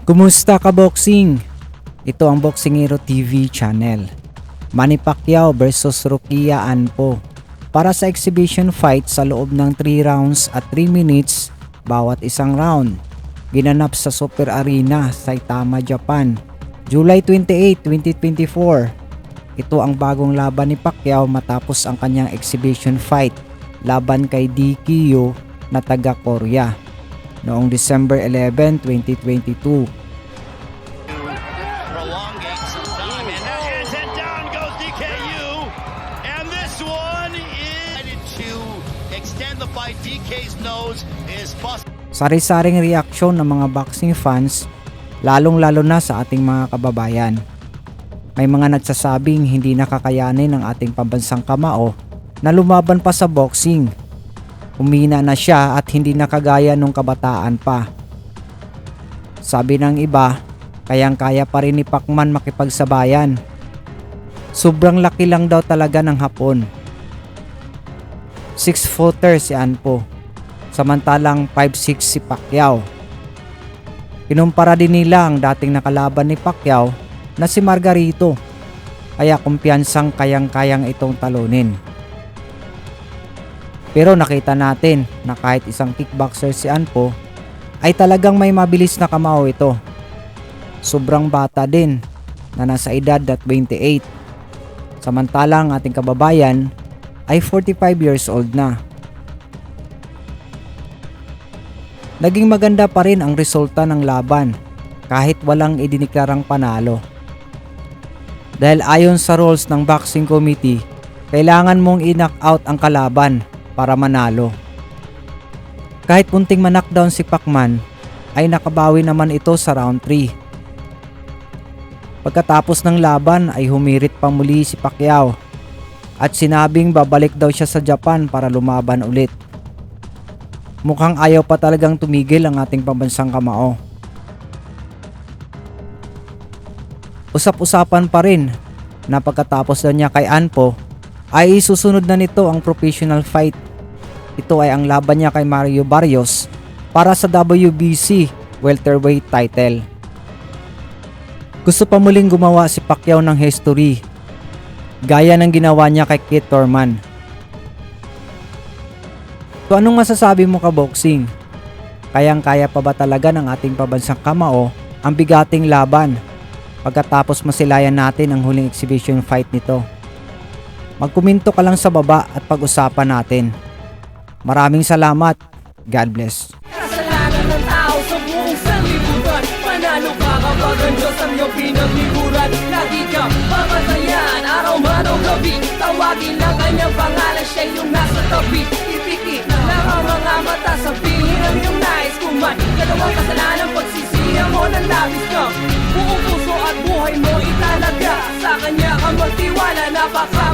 Kumusta ka boxing? Ito ang Boxingero TV channel. Manny Pacquiao versus Rokia Anpo para sa exhibition fight sa loob ng 3 rounds at 3 minutes bawat isang round. Ginanap sa Super Arena, Saitama, Japan, July 28, 2024. Ito ang bagong laban ni Pacquiao matapos ang kanyang exhibition fight laban kay DQ na taga Korea noong December 11, 2022. Prolongate some time and down goes DKU, and this one is to extend the fight. DK's nose is busted. Sari-saring reaksyon ng mga boxing fans, lalong-lalo na sa ating mga kababayan. May mga nagsasabing hindi nakakayanin ng ating pambansang kamao na lumaban pa sa boxing. Humina na siya at hindi na kagaya nung kabataan pa. Sabi ng iba, kayang-kaya pa rin ni Pacman makipagsabayan. Sobrang laki lang daw talaga ng Hapon. 6-footer si Anpo, samantalang 5'6" si Pacquiao. Kinumpara din nila ang dating nakalaban ni Pacquiao na si Margarito, kaya kumpiyansang kayang-kayang itong talunin. Pero nakita natin na kahit isang kickboxer si Anpo ay talagang may mabilis na kamao ito. Sobrang bata din na nasa edad na 28. Samantalang ating kababayan ay 45 years old na. Naging maganda pa rin ang resulta ng laban kahit walang idineklarang panalo. Dahil ayon sa rules ng boxing committee, kailangan mong i-knock out ang kalaban para manalo. Kahit punting ma-knockdown si Pacman, ay nakabawi naman ito sa round 3. Pagkatapos ng laban ay humirit pa muli si Pacquiao at sinabing babalik daw siya sa Japan para lumaban ulit. Mukhang ayaw pa talagang tumigil ang ating pambansang kamao. Usap-usapan pa rin na pagkatapos daw niya kay Anpo ay isusunod na nito ang professional fight. Ito ay ang laban niya kay Mario Barrios para sa WBC welterweight title. Gusto pa muling gumawa si Pacquiao ng history, gaya ng ginawa niya kay Keith Thurman. So anong masasabi mo ka boxing? Kayang-kaya pa ba talaga ng ating pambansang kamao ang bigating laban pagkatapos masilayan natin ang huling exhibition fight nito? Magkomento ka lang sa baba at pag-usapan natin. Maraming salamat. God bless. Kasalanan ng tao sa buong sanlibutan. Panalo ka kapag ang Diyos ang iyong pinagliguran. Lagi kang papatayan, araw man o gabi. Tawagin ang kanyang pangalan, siya yung nasa tabi. Ipikit lang ang mga mata, sabihin ang iyong nais kuman. Dalawang kasalanan, pagsisiya mo ng labis ka. Buong puso at buhay mo italaga. Sa kanya ka magtiwala, napaka